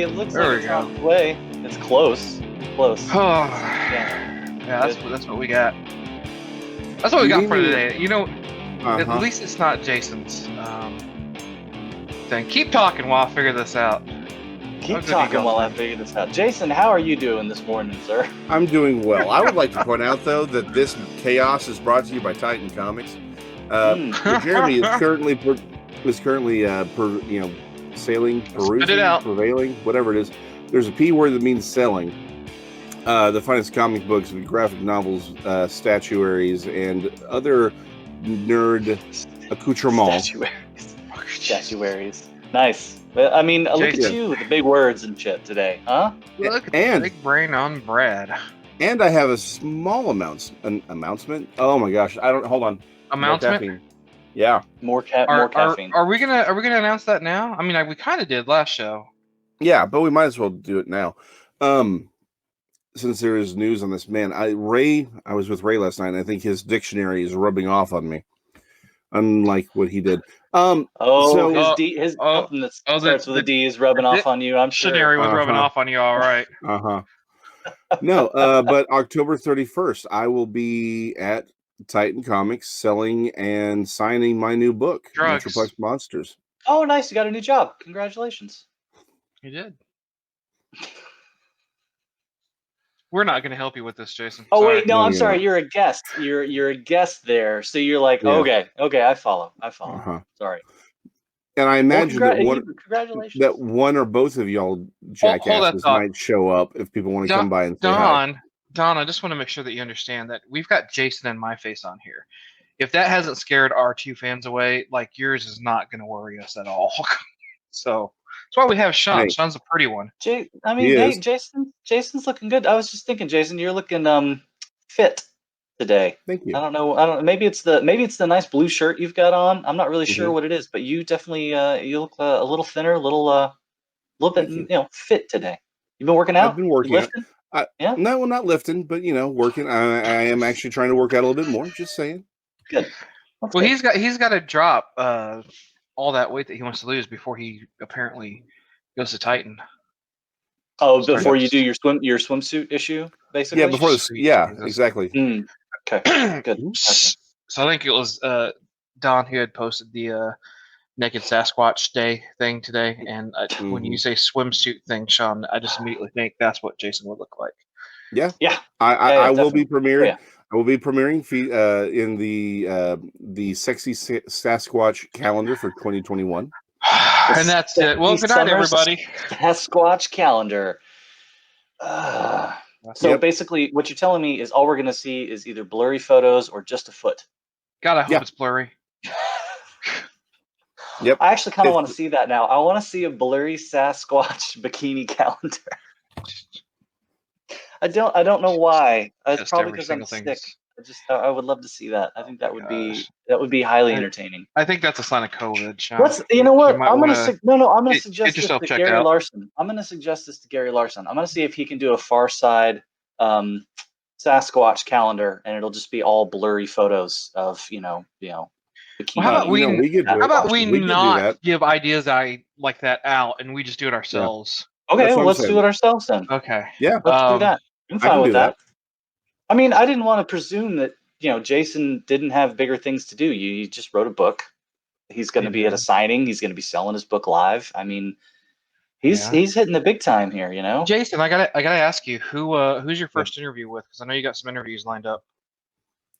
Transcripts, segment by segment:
it looks There like we it's go. on its way. It's close. Close. Oh, Yeah. that's what we got. That's what we got for today. You know, at Uh-huh. least it's not Jason's thing. Keep talking while I figure this out. Keep talking while I figure this out. Jason, how are you doing this morning, sir? I'm doing well. I would like to point out, though, that this chaos is brought to you by Titan Comics. Jeremy is currently prevailing, whatever it is. There's a P word that means selling. The finest comic books, graphic novels, statuaries, and other nerd accoutrements. Statuaries. Nice. I mean, look at you with the big words and shit today, huh? Look at the big brain on Brad. And I have a small announcement. Oh my gosh! Hold on. Announcement? Yeah. More caffeine. Are we gonna announce that now? I mean, we kind of did last show. Yeah, but we might as well do it now. Since there is news on this, man, I was with Ray last night, and I think his dictionary is rubbing off on me, unlike what he did. Something that starts with a D is rubbing off on you. I'm sure. Dictionary was rubbing off on you, all right. No, but October 31st, I will be at Titan Comics selling and signing my new book, Metroplex Monsters. Oh, nice! You got a new job. Congratulations. You did. We're not going to help you with this, Jason. Oh wait, no, I'm sorry. You're a guest. You're a guest there, so you're like, okay, I follow. Sorry. And I imagine congratulations. that one or both of y'all jackasses might show up if people want to come by and say hi. Don, I just want to make sure that you understand that we've got Jason and my face on here. If that hasn't scared our two fans away, like yours is not going to worry us at all. So that's why we have Sean. Hey. Sean's a pretty one. Jason's looking good. I was just thinking, Jason, you're looking fit today. Thank you. I don't know. Maybe it's the nice blue shirt you've got on. I'm not really sure what it is, but you definitely you look a little thinner, a little bit fit today. You've been working out. I've been working. Lifting? Yeah. No, not lifting, but working. I am actually trying to work out a little bit more. Just saying. Good. Well, he's got to drop all that weight that he wants to lose before he apparently goes to Titan. Oh, before you do your swimsuit issue, basically. Yeah, before this. Yeah, exactly. Okay, good. So I think it was Don who had posted the Naked Sasquatch Day thing today, and when you say swimsuit thing, Sean, I just immediately think that's what Jason would look like. Yeah. I will be premiered. I will be premiering in the Sexy Sasquatch calendar for 2021. And that's it. Well, good night, everybody. Sasquatch calendar. So basically, what you're telling me is all we're going to see is either blurry photos or just a foot. God, I hope it's blurry. Yep. I actually kind of want to see that now. I want to see a blurry Sasquatch bikini calendar. I don't know why. It's probably because I'm sick. I would love to see that. I think that would be highly entertaining. I think that's a sign of COVID, Sean. You know what? I'm gonna suggest this to Gary Larson. I'm gonna suggest this to Gary Larson. I'm gonna see if he can do a Far Side Sasquatch calendar, and it'll just be all blurry photos of bikini. Well, how about we not give ideas like that out, and we just do it ourselves? Yeah. Okay, let's do it ourselves then. Okay. Yeah. Let's do that. I'm fine with that. I mean, I didn't want to presume that, Jason didn't have bigger things to do. You just wrote a book. He's going to be at a signing. He's going to be selling his book live. I mean, he's hitting the big time here, Jason, I gotta ask you, who's your first interview with? Because I know you got some interviews lined up.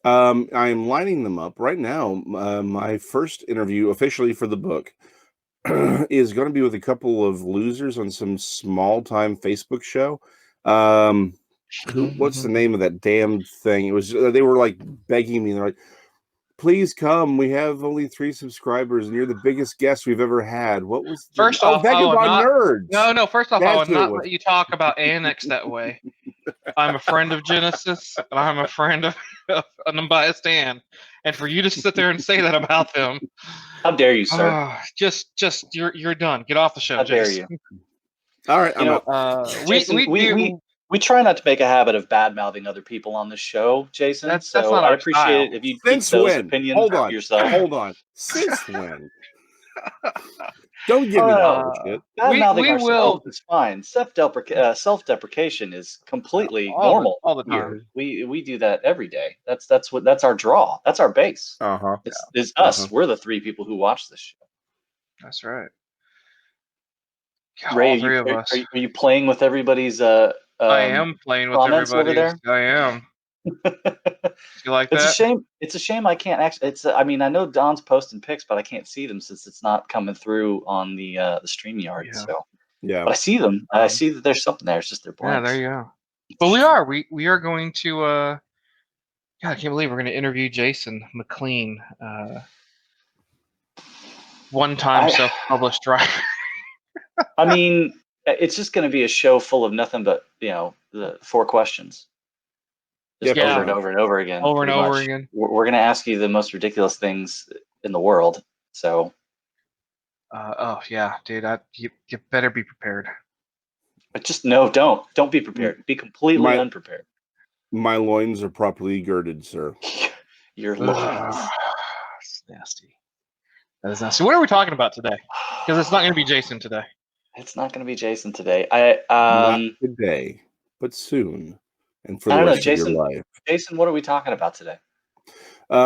I'm lining them up right now. My first interview officially for the book is going to be with a couple of losers on some small-time Facebook show. What's the name of that damn thing? It was they were like begging me. They're like, "Please come. We have only 3 subscribers, and you're the biggest guest we've ever had." What was first off? Vagabond Nerds. No. First off, I would not let you talk about Annex that way. I'm a friend of Genesis, and I'm a friend of an unbiased Ann. And for you to sit there and say that about them, how dare you, sir? Just you're done. Get off the show. How dare you? All right, Jason, we try not to make a habit of bad mouthing other people on the show, Jason. That's not I appreciate it if you keep those opinions for yourself. Hold on. Since when? Don't give me that bullshit. Bad mouthing we ourselves will is fine. Self-deprecation is completely normal all the here. time. We do that every day. That's our draw. That's our base. Uh-huh. It's us. We're the three people who watch this show. That's right. Ray, All three of us. Are you playing with everybody's I am playing with comments over everybody's. there? I am. You like It's that? a shame. It's a shame I can't actually. I mean, I know Don's posting pics, but I can't see them since it's not coming through on the StreamYard. Yeah. So, Yeah. but I see them. I see that there's something there. It's just they're Yeah, blanks. there you go. But we are going to. God, I can't believe we're going to interview Jason McLean, one-time self-published writer. I mean, it's just going to be a show full of nothing but the 4 questions, just over and over and over again. Over and pretty over much. again. We're going to ask you the most ridiculous things in the world. So. Oh yeah, dude. You better be prepared. But just don't be prepared. Be completely unprepared. My loins are properly girded, sir. Your loins. It's nasty. That is nasty. What are we talking about today? Because it's not going to be Jason today. It's not going to be Jason today. Not today, but soon, and for the rest of your life. Jason, what are we talking about today?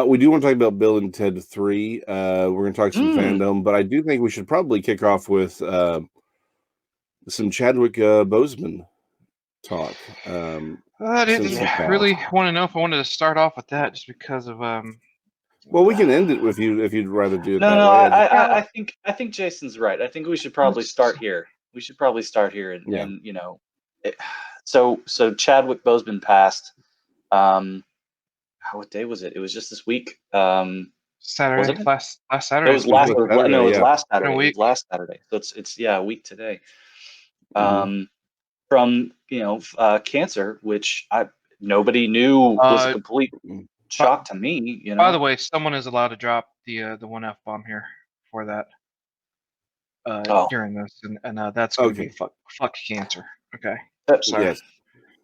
We do want to talk about Bill and Ted 3. We're going to talk some fandom, but I do think we should probably kick off with some Chadwick Boseman talk. I didn't really want to know if I wanted to start off with that just because of Well, we can end it with you if you'd rather do it that I way. think Jason's right. I think we should probably start here. We should probably start here, and you know, so Chadwick Boseman passed. What day was it? It was just this week. Saturday. Was it? Last Saturday. It was last. Saturday, no, it was last Saturday. A week. It was last Saturday. So it's a week today. From cancer, which nobody knew was a complete shock to me. You know. By the way, someone is allowed to drop the one F-bomb here for that during this, and that's going to be fuck cancer. Okay. Sorry. Yes.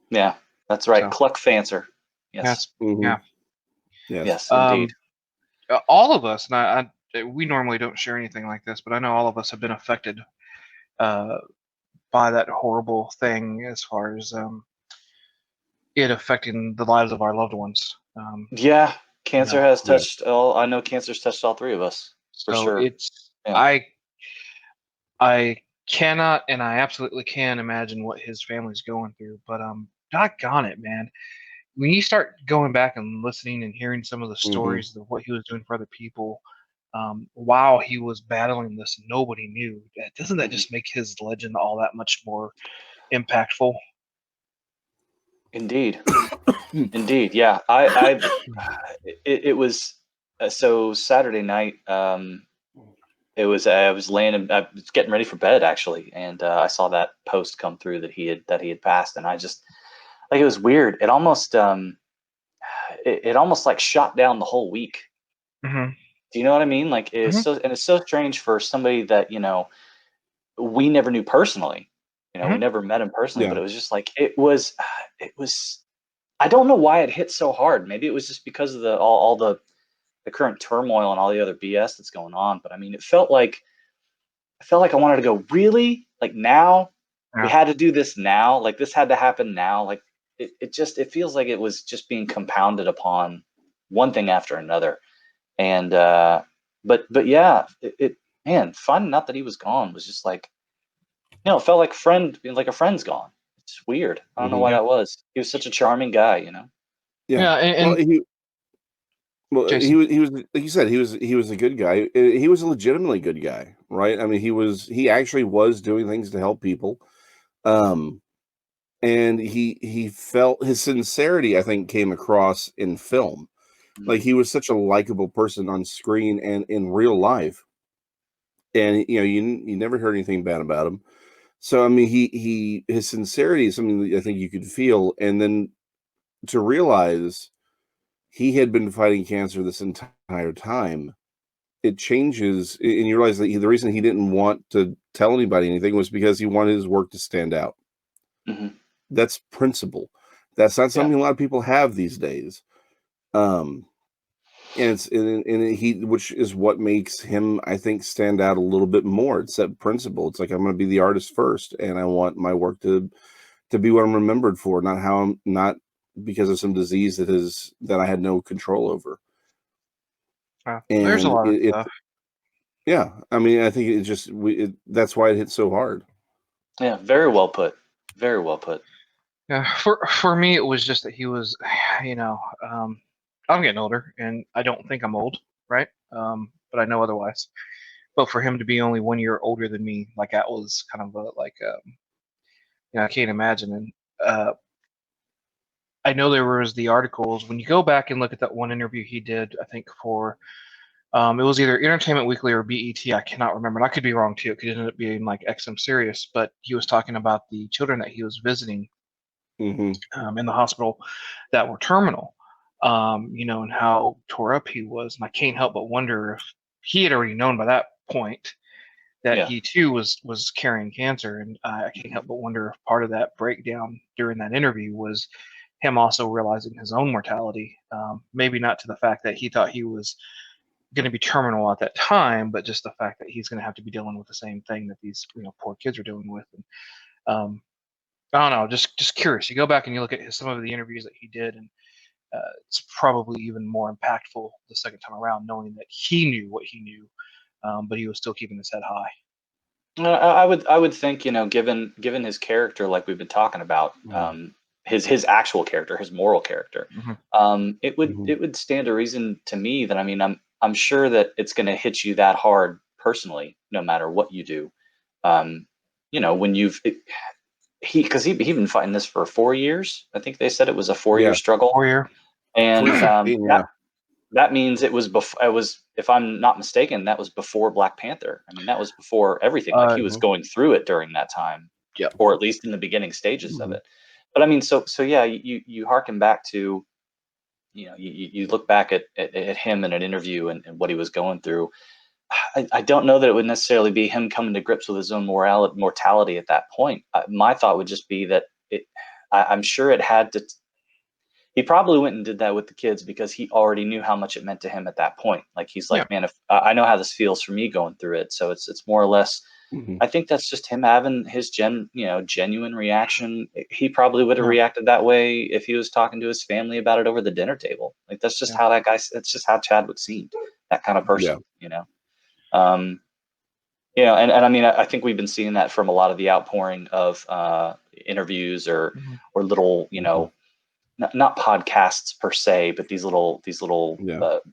Yeah, that's right. So. Cluck Fancer. Yes. Yeah. Yes, indeed. All of us, and we normally don't share anything like this, but I know all of us have been affected by that horrible thing as far as it affecting the lives of our loved ones. Cancer has touched all. I know cancer's touched all 3 of us for sure. It's I cannot, and I absolutely can imagine what his family's going through. But doggone it, man. When you start going back and listening and hearing some of the stories of what he was doing for other people while he was battling this, nobody knew. Doesn't that just make his legend all that much more impactful? Indeed. Indeed. Yeah. It was so Saturday night. I was laying, I was getting ready for bed actually, and I saw that post come through that he had passed, and I just it was weird. It almost it almost like shot down the whole week. Mm-hmm. Do you know what I mean? Like it's so strange for somebody that we never knew personally. We never met him personally, but it was just like it was. I don't know why it hit so hard. Maybe it was just because of all the current turmoil and all the other BS that's going on. But I mean, it felt like I wanted to go, really? Like now? We had to do this now? Like this had to happen now? Like it feels like it was just being compounded upon one thing after another. And but yeah, man, finding out that he was gone was just like, it felt like a friend's gone. It's weird. I don't know why that was. He was such a charming guy, Yeah, and he was like you said, he was a good guy. He was a legitimately good guy, right? I mean, he actually was doing things to help people. And he felt his sincerity, I think, came across in film. Like he was such a likable person on screen and in real life. And you never heard anything bad about him. So I mean, his sincerity is something that I think you could feel, and then to realize he had been fighting cancer this entire time, it changes, and you realize that the reason he didn't want to tell anybody anything was because he wanted his work to stand out. That's principle. That's not something a lot of people have these days. and he, which is what makes him, I think, stand out a little bit more. It's that principle. It's like, I'm going to be the artist first, and I want my work to be what I'm remembered for, not because of some disease that I had no control over. There's a And lot of stuff. yeah, I mean, I think that's why it hit so hard. Yeah, very well put. Very well put. Yeah, for me, it was just that he was, I'm getting older, and I don't think I'm old, right? But I know otherwise. But for him to be only 1 year older than me, like that was kind of I can't imagine. And I know there was the articles. When you go back and look at that one interview he did, I think for it was either Entertainment Weekly or BET. I cannot remember. And I could be wrong too. It could end up being like XM Sirius. But he was talking about the children that he was visiting in the hospital that were terminal, and how tore up he was. And I can't help but wonder if he had already known by that point that he too was carrying cancer. And I can't help but wonder if part of that breakdown during that interview was him also realizing his own mortality. Maybe not to the fact that he thought he was going to be terminal at that time, but just the fact that he's going to have to be dealing with the same thing that these poor kids are dealing with. And I don't know, just curious. You go back and you look at some of the interviews that he did, and it's probably even more impactful the second time around, knowing that he knew what he knew, but he was still keeping his head high. I would think, given his character, like we've been talking about, his actual character, his moral character, it would stand to reason to me that, I mean, I'm sure that it's going to hit you that hard personally, no matter what you do. When because he'd been fighting this for 4 years. I think they said it was a 4-year struggle. 4 year. And that means it was if I'm not mistaken, that was before Black Panther. I mean, that was before everything. Like, he was going through it during that time, or at least in the beginning stages of it. But I mean, so yeah, you harken back to, you look back at him in an interview and what he was going through. I don't know that it would necessarily be him coming to grips with his own mortality at that point. My thought would just be that I'm sure it had to. He probably went and did that with the kids because he already knew how much it meant to him at that point. Like, he's like, man, if I know how this feels for me going through it, so it's more or less. I think that's just him having his genuine reaction. He probably would have reacted that way if he was talking to his family about it over the dinner table. Like, that's just how that guy. That's just how Chadwick seemed. That kind of person, and I mean, I think we've been seeing that from a lot of the outpouring of interviews or little, not podcasts per se, but these little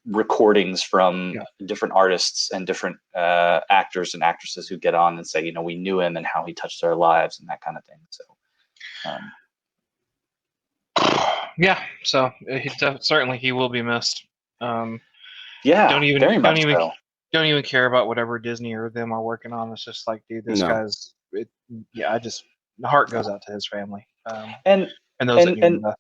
recordings from different artists and different actors and actresses who get on and say, we knew him and how he touched their lives and that kind of thing. So, so certainly he will be missed. Don't even care about whatever Disney or them are working on. It's just like, dude, this guy's. The heart goes out to his family, and those that knew him best.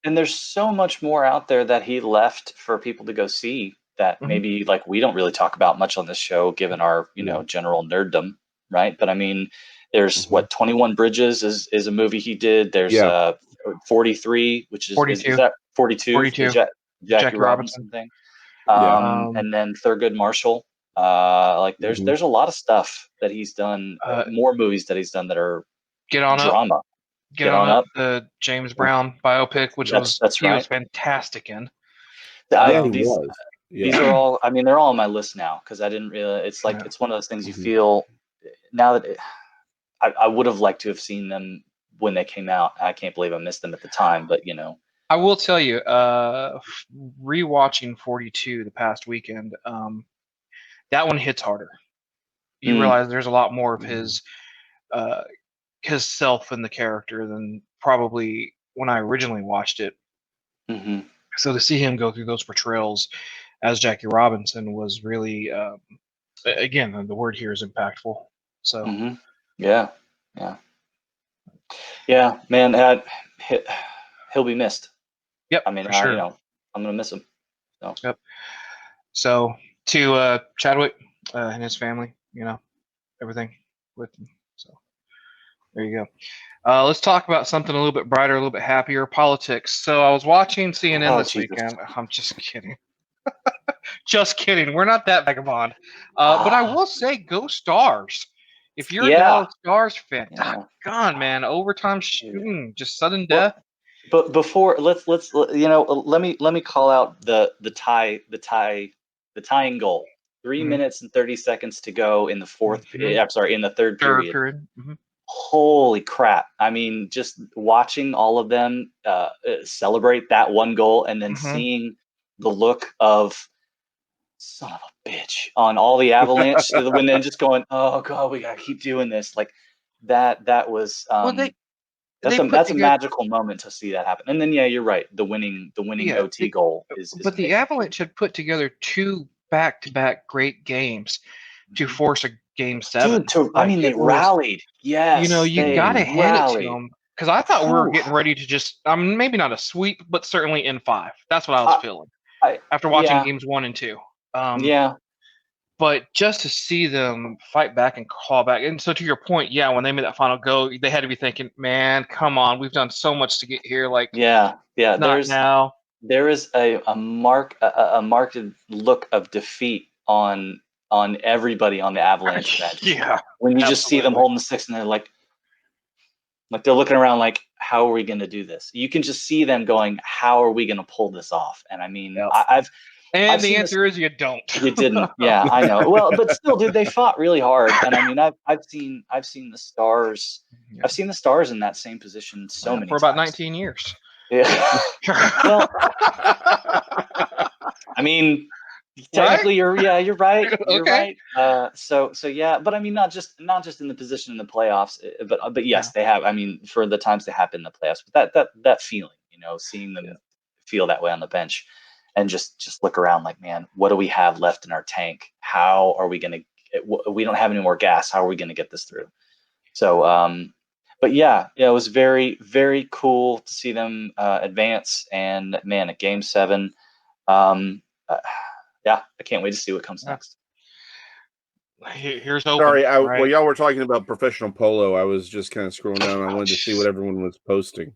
And there's so much more out there that he left for people to go see that maybe, like, we don't really talk about much on this show, given our general nerddom, right? But I mean, there's 21 Bridges is a movie he did. There's 43, which is 42. Is that 42? 42. Jackie Robinson thing. And then Thurgood Marshall. There's a lot of stuff that he's done. More movies that he's done that are drama. Get on Up, the James Brown biopic, which he was fantastic in. These are all. I mean, they're all on my list now because I didn't really. It's like it's one of those things you feel now that I would have liked to have seen them when they came out. I can't believe I missed them at the time, but I will tell you, rewatching 42 the past weekend, that one hits harder. You realize there's a lot more of his self in the character than probably when I originally watched it. So to see him go through those portrayals as Jackie Robinson was really, again, the word here is impactful. So yeah, man, he'll be missed. Yep, I mean, for sure. I'm gonna miss him. So. Yep. So to Chadwick and his family, everything with him. So there you go. Let's talk about something a little bit brighter, a little bit happier. Politics. So I was watching CNN this weekend. I'm just kidding. Just kidding. We're not that Vagabond. But I will say, go Stars. If you're a Yeah. Dallas Stars fan, Yeah. God, man, overtime shooting, just sudden Well, death. but before let's let me call out the tying goal. 3 Mhm. minutes and 30 seconds to go in the Mhm. I'm sorry, in the third Third period. period. Mhm. Holy crap. I mean, just watching all of them celebrate that one goal and then Mhm. seeing the look of son of a bitch on all the Avalanche when they're just going, oh God, we gotta keep doing this. Like that was Well, they put that's a together. magical moment to see that happen. And then yeah, you're right. The winning Yeah, OT goal is but the amazing. Avalanche had put together 2 back-to-back great games to force a game 7. Dude, I Like, mean, they it was, rallied. Yes, you they gotta hand it to rallied. them because I thought we were Whew. getting ready to just, maybe not a sweep, but certainly in 5. That's what I was feeling after watching Yeah, games 1 and 2. yeah. But just to see them fight back and call back, and so to your point, yeah, when they made that final go, they had to be thinking, man, come on, we've done so much to get here. Like, Yeah. not now. There is a marked look of defeat on everybody on the Avalanche bench. Yeah, When you just see them absolutely. holding the sticks and they're like they're looking around like, how are we going to do this? You can just see them going, how are we going to pull this off? And I mean, Yep. I've And the seen this. answer is you don't. You didn't. Yeah, I know. Well, but still, dude, they fought really hard. And I mean, I've seen the Stars. Yeah. I've seen the Stars in that same position so many for about times. 19 years. Yeah. Well, I mean, technically, you're right. You're Okay. right. So yeah, but I mean, not just in the position in the playoffs, but yes, they have. I mean, for the times they have been in the playoffs, but that feeling, seeing them feel that way on the bench, and just look around like, man, what do we have left in our tank? How are we gonna? We don't have any more gas. How are we gonna get this through? So, but yeah, it was very, very cool to see them advance. And man, at Game 7, yeah, I can't wait to see what comes next. Here's hoping. Sorry, right? while y'all were talking about professional polo, I was just kind of scrolling down. I wanted to see what everyone was posting.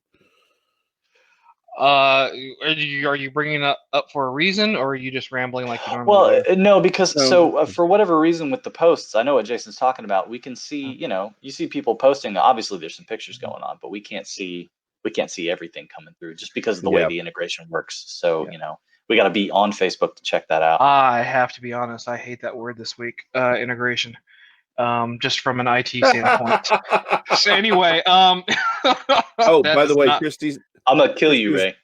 Are you bringing it up for a reason, or are you just rambling like you normally do? Well, no, because for whatever reason with the posts, I know what Jason's talking about. We can see, you see people posting. Obviously, there's some pictures going on, but we can't see everything coming through just because of the way the integration works. So we got to be on Facebook to check that out. I have to be honest. I hate that word this week. Integration. Just from an IT standpoint. So anyway, oh, by the way, Christie's. I'm gonna kill you, Ray.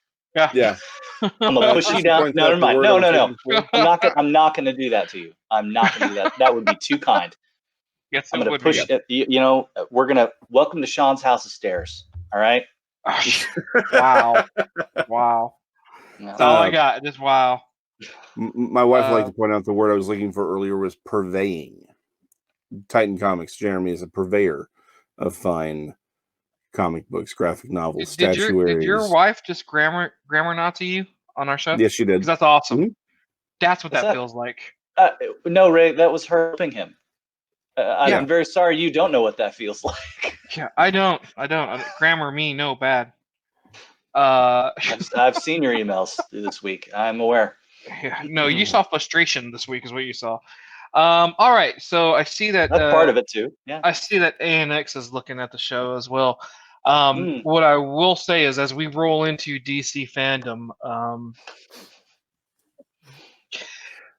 Yeah. I'm gonna push you down. No, never mind. No. I'm not gonna do that to you. I'm not gonna do that. That would be too kind. Yes, I'm gonna push it. We're gonna welcome to Sean's house of stairs. All right. Wow. That's all I got. Just wow. My wife would like to point out the word I was looking for earlier was purveying. Titan Comics, Jeremy, is a purveyor of fine comic books, graphic novels, statuaries. Did your wife just grammar Nazi you on our show? Yes, she did. Because that's awesome. Mm-hmm. That's what that feels like. No, Ray, that was her helping him. Yeah. I'm very sorry you don't know what that feels like. Yeah, I don't. Grammar me, no bad. I've seen your emails this week. I'm aware. Yeah, no, you saw frustration this week is what you saw. All right, so I see that that's part of it too. Yeah, I see that ANX is looking at the show as well. What I will say is, as we roll into DC Fandome,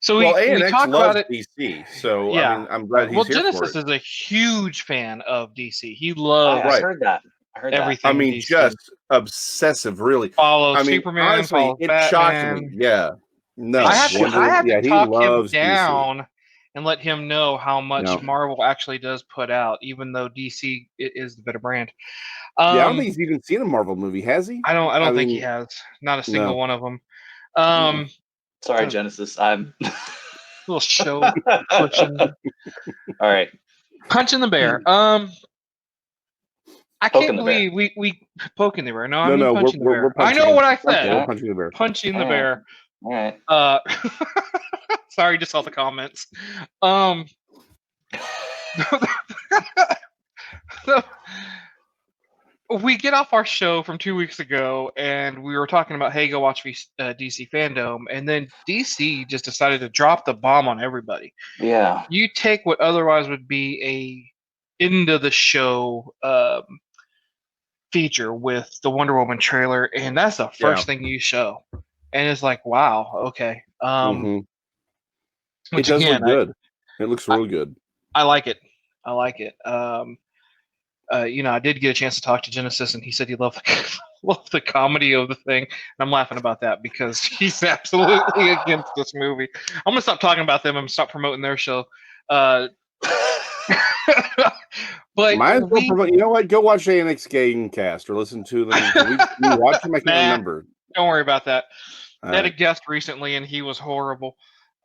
so we talk about it. DC, so yeah. I mean, I'm glad he's here Genesis for it. is a huge fan of DC. He loves. I heard that. Everything. I mean, DC. just obsessive, really. Follows Superman. Honestly, follows it Batman. shocked me. Yeah. No, I have to talk him down DC. and let him know how much Marvel actually does put out, even though DC is the better brand. I don't think he's even seen a Marvel movie, has he? I don't think he has. Not a single one of them. Sorry, Genesis. I'm little show pushing. All right, punching the bear. I can't believe we poking the bear. No, I mean punching the bear. I know what I said. We're punching the bear. Punching the bear. All right. Sorry, just saw the comments. we get off our show from 2 weeks ago, and we were talking about, hey, go watch DC Fandome, and then DC just decided to drop the bomb on everybody. Yeah. You take what otherwise would be a end of the show feature with the Wonder Woman trailer, and that's the first thing you show, and it's like, wow, okay. It Which does again, look good. It looks real good. I like it. I like it. I did get a chance to talk to Genesis, and he said he loved the comedy of the thing. And I'm laughing about that because he's absolutely against this movie. I'm gonna stop talking about them and stop promoting their show. But Might as well promote, you know what? Go watch ANX Gamecast or listen to them. We watch them. I can't remember. Don't worry about that. They had a guest recently, and he was horrible.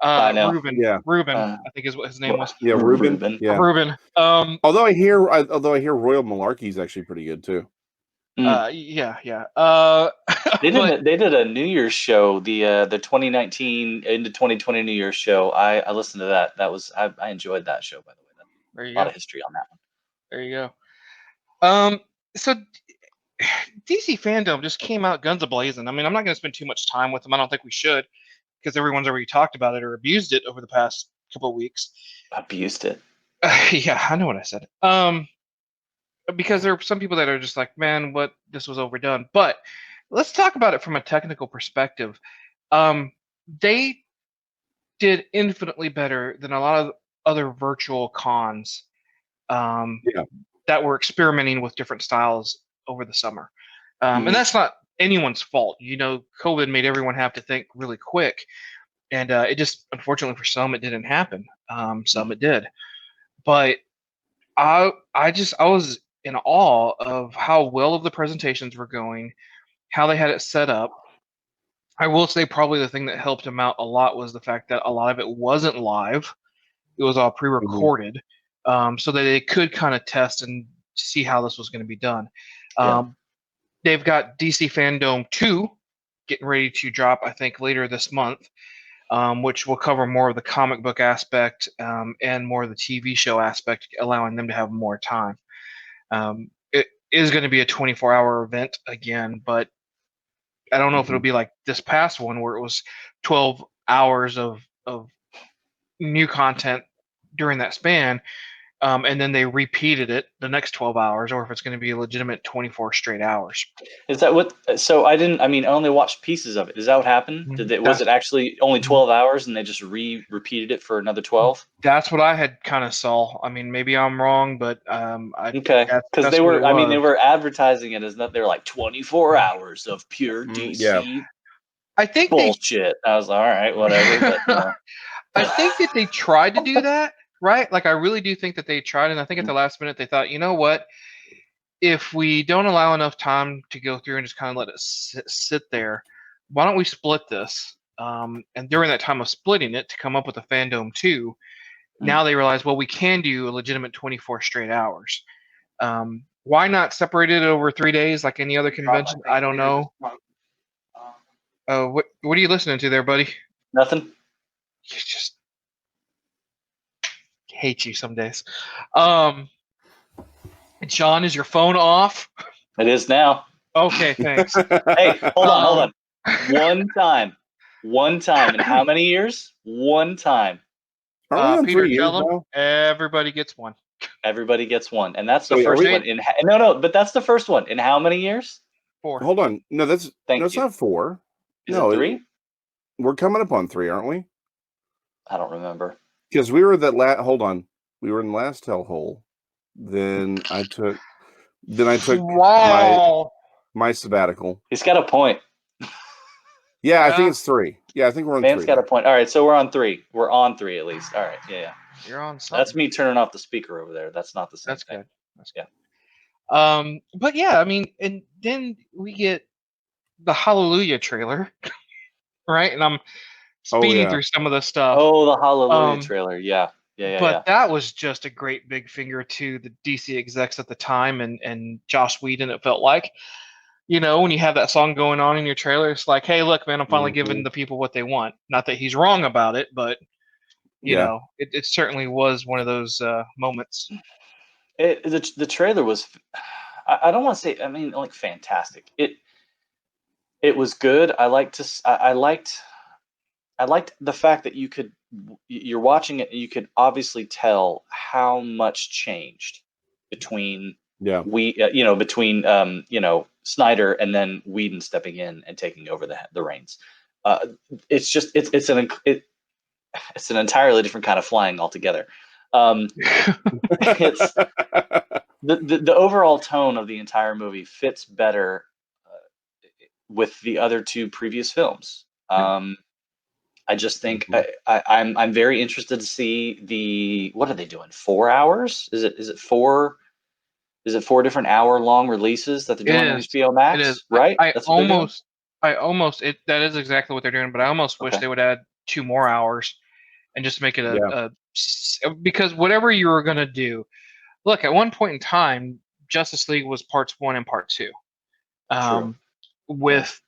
I know. Ruben. Yeah. Ruben, I think is what his name was. Yeah, Ruben. Yeah. Ruben. Although I hear Royal Malarkey is actually pretty good too. Yeah. They did a New Year's show, the 2019 into 2020 New Year's show. I listened to that. That was I enjoyed that show, by the way. There you go. A lot of history on that one. There you go. So DC Fandome just came out guns a-blazing. I mean, I'm not going to spend too much time with them. I don't think we should, because everyone's already talked about it or abused it over the past couple of weeks. Abused it. Yeah, I know what I said. Because there are some people that are just like, man, this was overdone. But let's talk about it from a technical perspective. They did infinitely better than a lot of other virtual cons that were experimenting with different styles over the summer. And that's not anyone's fault. COVID made everyone have to think really quick. And it just, unfortunately for some, it didn't happen. Some it did. But I was in awe of how well of the presentations were going, how they had it set up. I will say probably the thing that helped them out a lot was the fact that a lot of it wasn't live. It was all pre-recorded, so that they could kind of test and see how this was going to be done. They've got DC Fandome 2 getting ready to drop, I think, later this month, which will cover more of the comic book aspect and more of the TV show aspect, allowing them to have more time. It is going to be a 24-hour event again, but I don't know if it'll be like this past one where it was 12 hours of new content during that span, and then they repeated it the next 12 hours, or if it's going to be a legitimate 24 straight hours. Is that what? So I only watched pieces of it. Is that what happened? Was it actually only 12 hours and they just repeated it for another 12? That's what I had kind of saw. I mean, maybe I'm wrong, but okay, because they were advertising it as that they're like 24 hours of pure DC. I think bullshit. I was like, all right, whatever. But, I think that they tried to do that, right? Like, I really do think that they tried, and I think at the last minute they thought, you know what? If we don't allow enough time to go through and just kind of let it sit there, why don't we split this? And during that time of splitting it to come up with a Fandome 2, now they realize, well, we can do a legitimate 24 straight hours. Why not separate it over 3 days like any other convention? I don't know. What are you listening to there, buddy? Nothing. You just hate you some days. John, is your phone off? It is now. Okay, thanks. Hey, hold on. One time in how many years? One time. Peter, tell him everybody gets one. Everybody gets one, and that's the first one. No, but that's the first one. In how many years? 4. Hold on. No, that's not 4. Is it 3? We're coming up on 3, aren't we? I don't remember. Because we were that hold on. We were in the last hellhole. Then I took my sabbatical. He's got a point. Yeah, I think it's 3. Yeah, I think we're on 3. Man's got a point. All right, so we're on 3. We're on 3 at least. All right, yeah. You're on something. That's me turning off the speaker over there. That's not the same thing. Good. That's good. But yeah, I mean, and then we get the Hallelujah trailer, right? And I'm speeding through some of the stuff. Oh, the Hallelujah trailer. Yeah. But that was just a great big finger to the DC execs at the time and Joss Whedon, it felt like. When you have that song going on in your trailer, it's like, hey, look, man, I'm finally giving the people what they want. Not that he's wrong about it, but, you know, it certainly was one of those moments. The trailer was, I don't want to say. I mean, like fantastic. It was good. I liked the fact that you're watching it and you could obviously tell how much changed between between Snyder and then Whedon stepping in and taking over the reins. It's just it's an entirely different kind of flying altogether. It's the overall tone of the entire movie fits better with the other two previous films. I just think I'm very interested to see what are they doing? 4 hours? Is it four? Is it 4 different hour-long releases that they're doing on HBO Max? It is. Right? That's what that is exactly what they're doing. But I almost wish they would add 2 more hours and just make it because whatever you were gonna do. Look, at one point in time, Justice League was parts 1 and part 2. With,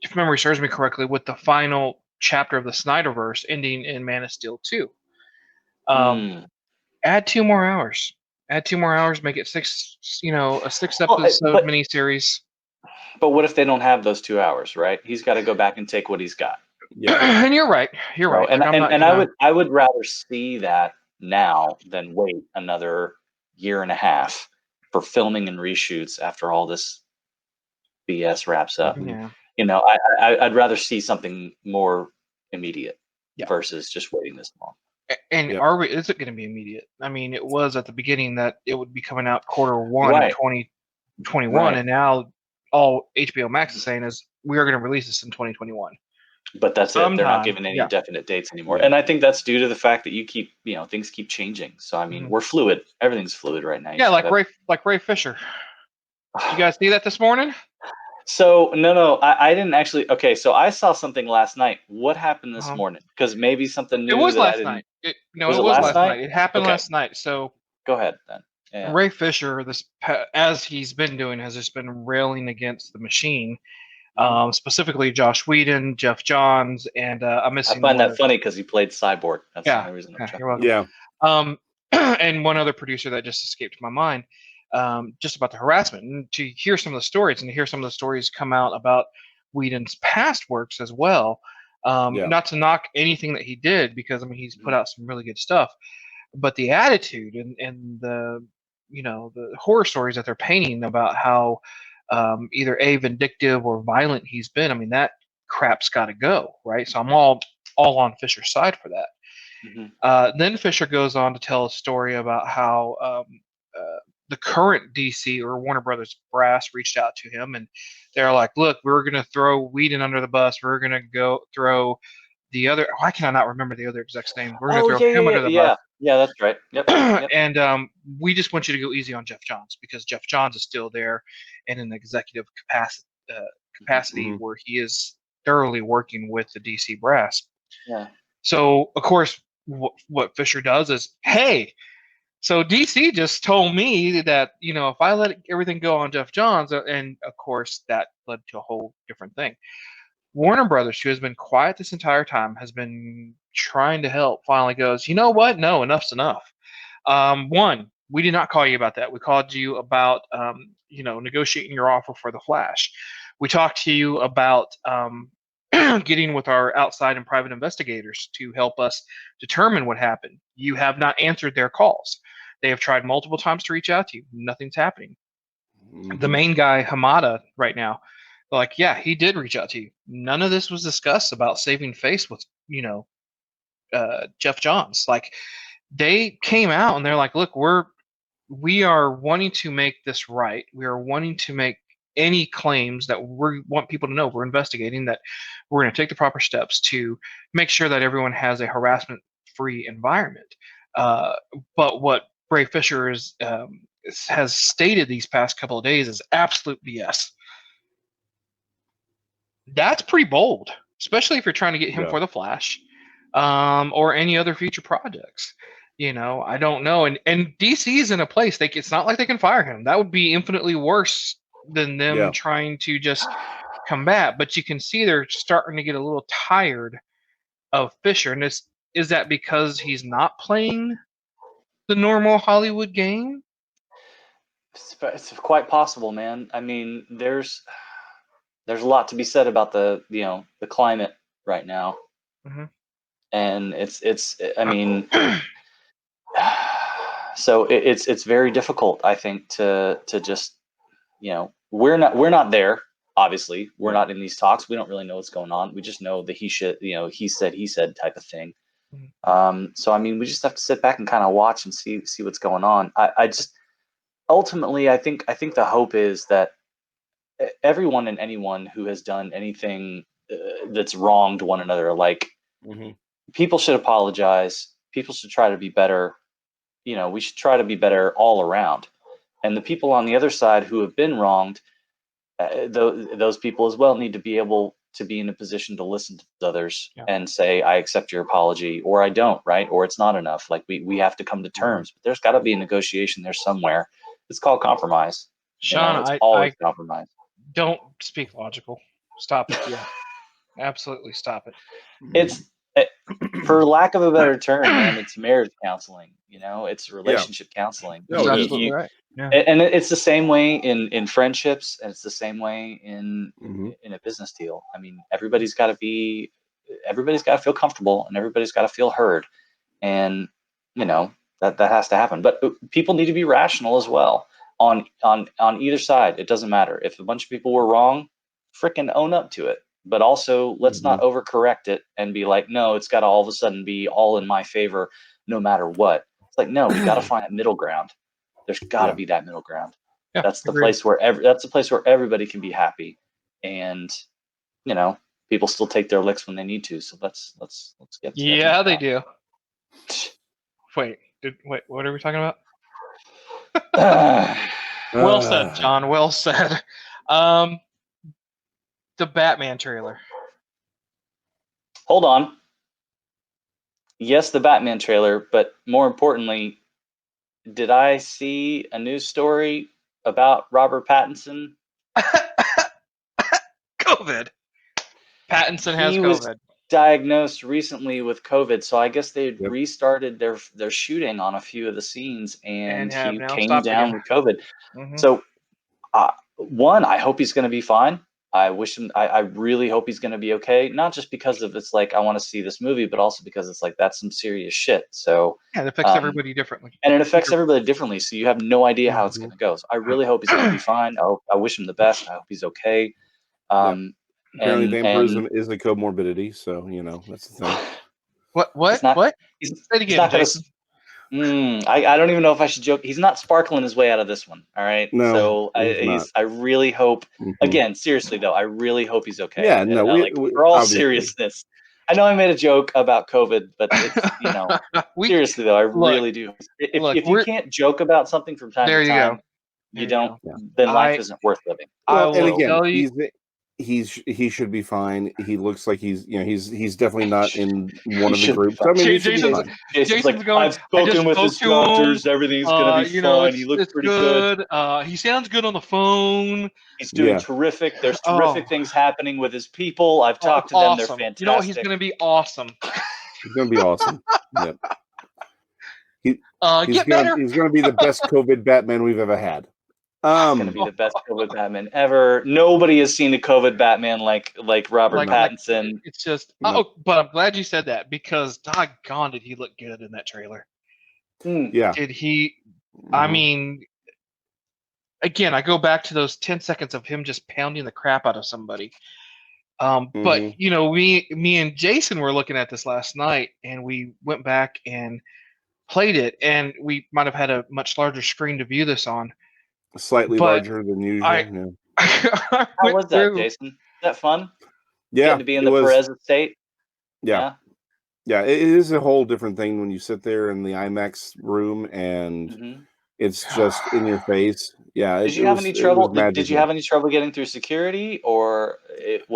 if memory serves me correctly, with the final chapter of the Snyderverse ending in Man of Steel 2. Add 2 more hours. Add 2 more hours. Make it a 6-episode miniseries. But what if they don't have those 2 hours? Right? He's got to go back and take what he's got. Yeah, and you're right. You're right. And I would rather see that now than wait another year and a half for filming and reshoots after all this BS wraps up. Yeah. I'd rather see something more immediate versus just waiting this long. And is it going to be immediate? I mean, it was at the beginning that it would be coming out Q1 of 2021, and now all HBO Max is saying is we are going to release this in 2021. But that's it. They're not giving any definite dates anymore. And I think that's due to the fact that things keep changing. So I mean, we're fluid. Everything's fluid right now. Yeah, like Ray Fisher. Did you guys see that this morning? So no, I didn't actually. Okay, so I saw something last night. What happened this morning? Because maybe something new. It was last night. It was last night. It happened last night. So go ahead then. Yeah. Ray Fisher, as he's been doing, has just been railing against the machine. Specifically Josh Whedon, Jeff Johns, and I'm missing. I find that funny because he played Cyborg. That's the only reason. You're welcome. Yeah. And one other producer that just escaped my mind, just about the harassment, and to hear some of the stories, and to hear some of the stories come out about Whedon's past works as well. Not to knock anything that he did, because I mean he's put out some really good stuff, but the attitude and the the horror stories that they're painting about how either vindictive or violent he's been. I mean, that crap's got to go, right? So I'm all on Fisher's side for that. Then Fisher goes on to tell a story about how the current DC or Warner Brothers brass reached out to him, and they're like, "Look, we're going to throw Whedon under the bus. We're going to go throw the other. Why can I not remember the other exec's name? We're going to throw him under the bus." Yeah, that's right. Yep. And we just want you to go easy on Jeff Johns, because Jeff Johns is still there in an executive capacity where he is thoroughly working with the DC brass. Yeah. So, of course, what Fisher does is, hey, so DC just told me that, if I let everything go on Jeff Johns, and of course that led to a whole different thing. Warner Brothers, who has been quiet this entire time, has been trying to help, finally goes, you know what? No, enough's enough. One, we did not call you about that. We called you about, negotiating your offer for The Flash. We talked to you about getting with our outside and private investigators to help us determine what happened. You have not answered their calls. They have tried multiple times to reach out to you. Nothing's happening. The main guy, Hamada, right now, like, yeah, he did reach out to you. None of this was discussed about saving face with, Jeff Johns. Like, they came out and they're like, look, we are wanting to make this right. We are wanting to make any claims that we want people to know we're investigating, that we're going to take the proper steps to make sure that everyone has a harassment-free environment. But what Ray Fisher has stated these past couple of days is absolute BS. That's pretty bold, especially if you're trying to get him for The Flash, or any other future projects. I don't know. And DC is in a place, it's not like they can fire him. That would be infinitely worse than them trying to just combat. But you can see they're starting to get a little tired of Fisher. And is that because he's not playing the normal Hollywood game? It's quite possible, man. I mean, there's a lot to be said about the climate right now, and it's I mean, so it's very difficult, I think, to just we're not there. Obviously, we're not in these talks. We don't really know what's going on. We just know the he said type of thing. So I mean, we just have to sit back and kind of watch and see what's going on. I just ultimately, I think the hope is that everyone and anyone who has done anything that's wronged one another, like people should apologize. People should try to be better. We should try to be better all around. And the people on the other side who have been wronged, those people as well need to be able to be in a position to listen to others and say, I accept your apology, or I don't, right? Or it's not enough. Like we have to come to terms. But there's got to be a negotiation there somewhere. It's called compromise. Sean, it's always compromise. Don't speak logical. Stop it. Yeah, absolutely stop it. It's for lack of a better term, man. It's marriage counseling. It's relationship counseling. No, That's absolutely right. Yeah. And it's the same way in friendships, and it's the same way in a business deal. I mean, everybody's got to feel comfortable, and everybody's got to feel heard, and that has to happen. But people need to be rational as well on either side. It doesn't matter if a bunch of people were wrong, frickin' own up to it. But also, let's not overcorrect it and be like, no, it's got to all of a sudden be all in my favor, no matter what. It's like, no, we got to find that middle ground. There's got to be that middle ground. Yeah, that's the place where everybody can be happy, and people still take their licks when they need to. So let's get. To yeah, they do. Wait, what are we talking about? Well said, John. Well said. The Batman trailer. Hold on. Yes, the Batman trailer, but more importantly, did I see a news story about Robert Pattinson? COVID. Pattinson has he COVID. Was diagnosed recently with COVID, so I guess they restarted their shooting on a few of the scenes, and he came down with COVID. So, one, I hope he's going to be fine. I wish him. I really hope he's going to be okay. Not just because of it's like I want to see this movie, but also because it's like that's some serious shit. So it affects everybody differently. And it affects everybody differently. So you have no idea how it's going to go. So I really hope he's going to be fine. I wish him the best. I hope he's okay. Apparently, vampirism is a comorbidity. So that's the thing. What? Say it again, Jason. I don't even know if I should joke. He's not sparkling his way out of this one. All right. No. So I really hope. Again, seriously though, I really hope he's okay. Yeah. No. For all seriousness, I know I made a joke about COVID, but it's, seriously though, I really do. If you can't joke about something from time to time, you don't. Then life isn't worth living. Well, and again, he should be fine. He looks like he's definitely not in one of the groups. I mean, Jason's like, I've spoken with his doctors. Everything's gonna be fine. He looks pretty good. He sounds good on the phone. He's doing terrific. There's terrific things happening with his people. I've talked to them. They're fantastic. You know what? He's gonna be awesome. He's gonna be awesome. Yeah. He's gonna be the best COVID Batman we've ever had. Going to be the best COVID Batman ever. Nobody has seen a COVID Batman like Robert Pattinson. It's just but I'm glad you said that because doggone did he look good in that trailer. Yeah. Did he? I mean, again, I go back to those 10 seconds of him just pounding the crap out of somebody. But me and Jason were looking at this last night, and we went back and played it, and we might have had a much larger screen to view this on. Slightly larger than usual. How was that, Jason? Is that fun? Yeah. Getting to be in the Perez estate? Yeah. Yeah, it is a whole different thing when you sit there in the IMAX room and it's just in your face. Yeah. Did you have any trouble? Did you have any trouble getting through security, or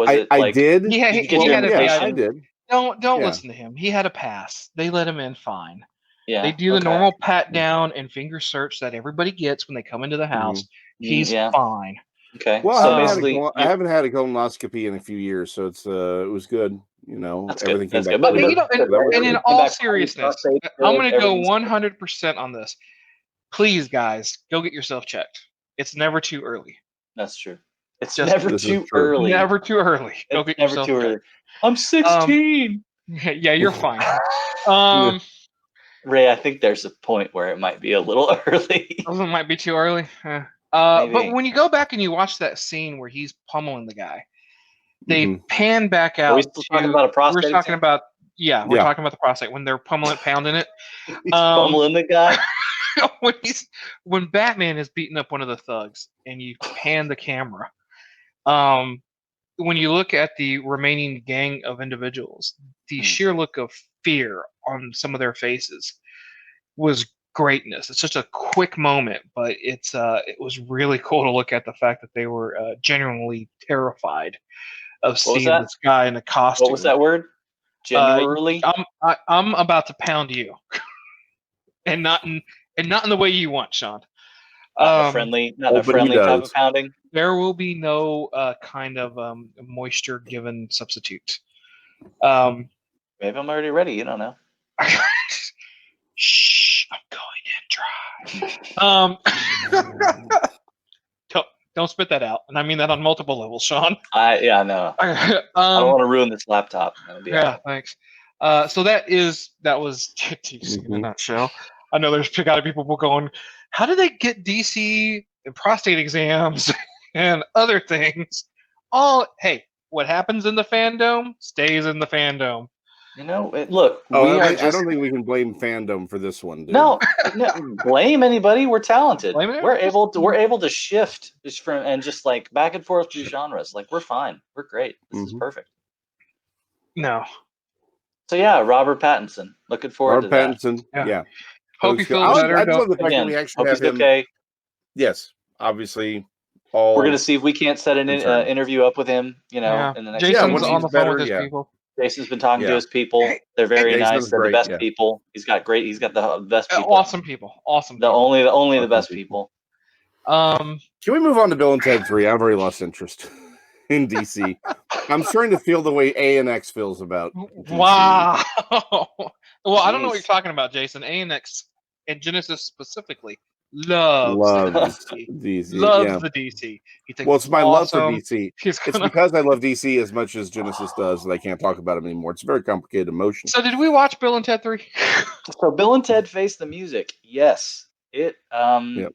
I did. He had I did. Don't listen to him. He had a pass. They let him in fine. Yeah, they do the normal pat down and finger search that everybody gets when they come into the house. He's fine. Okay. Well, so basically, I haven't had a colonoscopy in a few years, so it was good. Everything came back. But and in all seriousness, I'm going to go 100% on this. Please, guys, go get yourself checked. It's never too early. That's true. It's Just- never This is too true. early. Never too early. Go It's get never yourself too done. early. I'm 16. Yeah, you're fine. Ray, I think there's a point where it might be a little early. It might be too early. But Maybe. when you go back and you watch that scene where he's pummeling the guy, they Mhm. pan back out. Are we still talking about a prostate We're talking exam? about we're Yeah. talking about the prostate when they're pounding it. He's pummeling the guy. when Batman is beating up one of the thugs and you pan the camera, when you look at the remaining gang of individuals, the sheer look of fear on some of their faces was greatness. It's just a quick moment, but it was really cool to look at the fact that they were genuinely terrified of What was seeing that? this guy in a costume. What was that word? Genuinely? I'm about to pound you, and not in the way you want, Sean. Not a friendly but he type does. of pounding. There will be no kind of moisture given substitute. Maybe I'm already ready. You don't know. Shh, I'm going in dry. Don't spit that out, and I mean that on multiple levels, Sean. I know. I don't want to ruin this laptop. Yeah, thanks. So that was DC in a nutshell. I know there's got to be people going, how do they get DC and prostate exams and other things? Hey, what happens in the fandom stays in the fandom. You know, look. I don't think we can blame fandom for this one, dude. No, blame anybody. We're talented. Blame it? We're able to shift from and just like back and forth through genres. Like we're fine. We're great. This is perfect. No. So yeah, Robert Pattinson. Looking forward to that. Pattinson. Yeah. Hope he feels better. I love the fact that we actually hope have he's him. okay. Yes, obviously. We're gonna see if we can't set an interview up with him. You know, in the next. Jason's on the phone with his people. Jason's been talking to his people. They're very nice. They're the best people. He's got the best people. Awesome people. Awesome. Only the best people. Can we move on to Bill and Ted 3? I've already lost interest in DC. I'm starting to feel the way A and X feels about DC. Wow. Well, I don't know what you're talking about, Jason. A and X and Genesis specifically loves DC. Loves the DC. He thinks it's my love for DC. It's because I love DC as much as Genesis does that I can't talk about it anymore. It's a very complicated emotion. So did we watch Bill and Ted 3? So Bill and Ted Face the Music. Yes. It I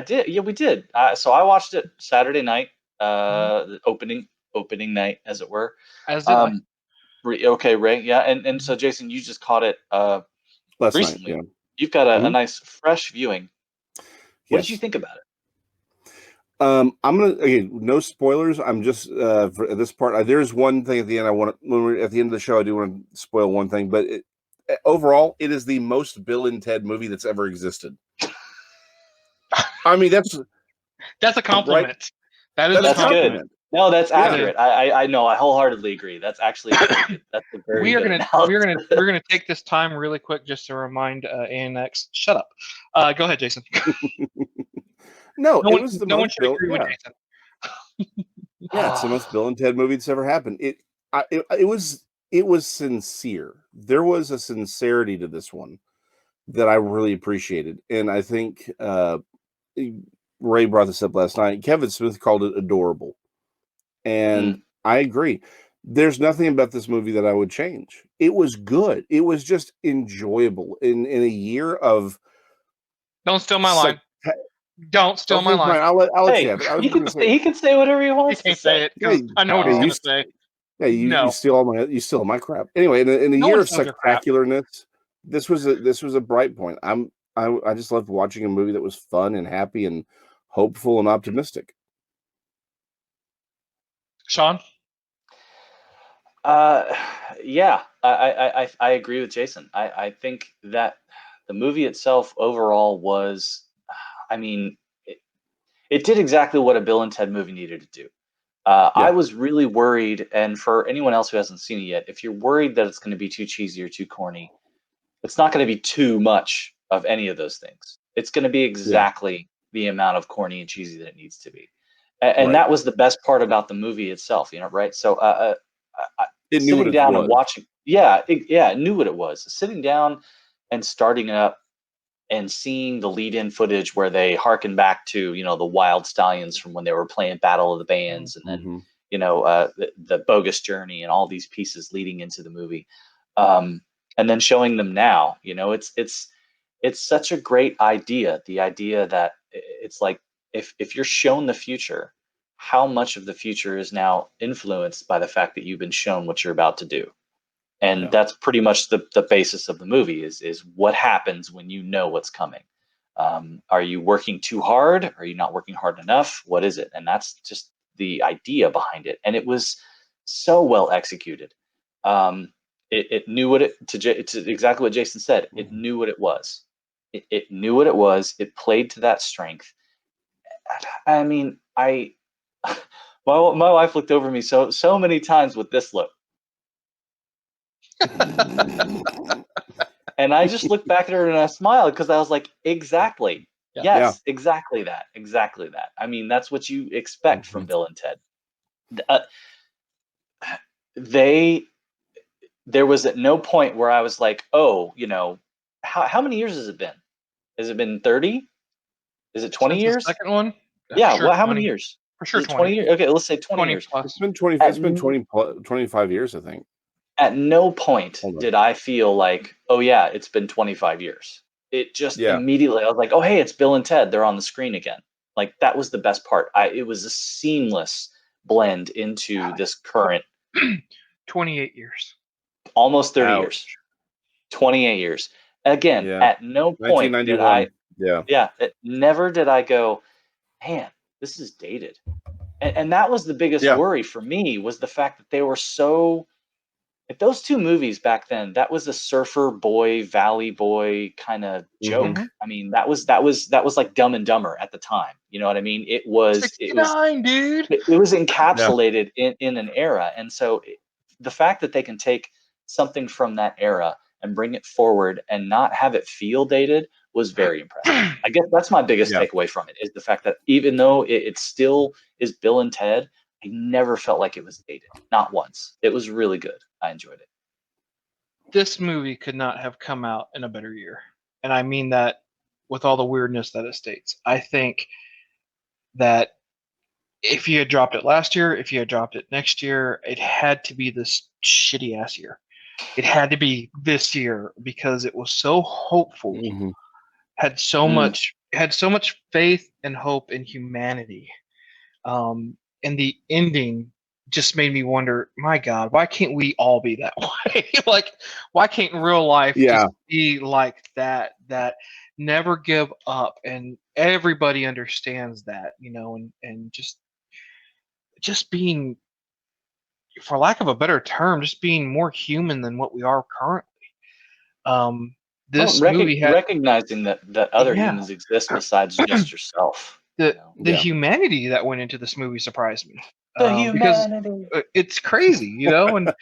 did. Yeah, we did. So I watched it Saturday night, the opening night, as it were. As did I. Okay, Ray. Yeah, and so Jason, you just caught it Last recently. night, You've got a nice fresh viewing. What did you think about it? I'm gonna no spoilers. I'm just for this part. There's one thing at the end I want to. When we're at the end of the show, I do want to spoil one thing, but overall, it is the most Bill and Ted movie that's ever existed. I mean, that's a compliment. Right? That's good. No, that's accurate. I know. I wholeheartedly agree. That's actually that's a very we're gonna take this time really quick just to remind ANX. Shut up. Go ahead, Jason. No one should agree with Jason. It's the most Bill and Ted movie that's ever happened. It was sincere. There was a sincerity to this one that I really appreciated, and I think Ray brought this up last night. Kevin Smith called it adorable. And I agree. There's nothing about this movie that I would change. It was good. It was just enjoyable in a year of. Don't steal my line. Don't steal my line. I'll let you have it. He can say whatever he wants to say. I know what he's going to say. Yeah, you steal all my crap. Anyway, in a year of spectacularness, this was a bright point. I just loved watching a movie that was fun and happy and hopeful and optimistic. Sean? Yeah, I agree with Jason. I think that the movie itself overall was, I mean, it did exactly what a Bill and Ted movie needed to do. I was really worried, and for anyone else who hasn't seen it yet, if you're worried that it's going to be too cheesy or too corny, it's not going to be too much of any of those things. It's going to be exactly the amount of corny and cheesy that it needs to be. And that was the best part about the movie itself, right? So it knew sitting down and watching, it knew what it was. Sitting down and starting it up and seeing the lead-in footage where they harken back to, you know, the Wild Stallions from when they were playing Battle of the Bands, and then you know, the Bogus Journey and all these pieces leading into the movie, and then showing them now. You know, it's such a great idea. The idea that it's like, if you're shown the future, how much of the future is now influenced by the fact that you've been shown what you're about to do. And that's pretty much the basis of the movie is what happens when you know what's coming. Are you working too hard? Are you not working hard enough? What is it? And that's just the idea behind it. And it was so well executed. It knew what to exactly what Jason said. It knew what it was. It knew what it was. It played to that strength. I mean, my wife looked over me so many times with this look. And I just looked back at her and I smiled because I was like, exactly. Yes, exactly that. Exactly that. I mean, that's what you expect from Bill and Ted. There was at no point where I was like, oh, you know, how many years has it been? Has it been 30? Is it 20 Since years? the second one? Yeah. Sure, Well, how 20. many years? For sure, Is it 20. years? Okay, let's say 20 years. Plus. It's been 20. It's been 25 years, I think. At no point did I feel like, oh yeah, it's been 25 years. It just immediately, I was like, oh hey, it's Bill and Ted. They're on the screen again. Like, that was the best part. It was a seamless blend into this current 28 years. Almost 30 years. 28 years. Again, at no point did I never did I go, man, this is dated. And that was the biggest worry for me, was the fact that they were so. If those two movies back then, that was a surfer boy, valley boy kind of joke. I mean, that was like Dumb and Dumber at the time. You know what I mean? It was 69, dude. It was encapsulated in an era, and so the fact that they can take something from that era and bring it forward and not have it feel dated was very impressive. I guess that's my biggest takeaway from it, is the fact that even though it still is Bill and Ted, I never felt like it was dated. Not once. It was really good. I enjoyed it. This movie could not have come out in a better year. And I mean that with all the weirdness that it states. I think that if you had dropped it last year, if you had dropped it next year, it had to be this shitty ass year. It had to be this year because it was so hopeful. Had so much faith and hope in humanity. And the ending just made me wonder, my God, why can't we all be that way? Like, why can't real life just be like that? That never give up, and everybody understands that, you know, and just being, for lack of a better term, just being more human than what we are currently. This movie had recognizing that other humans exist besides just yourself. The humanity that went into this movie surprised me. Because it's crazy, you know, and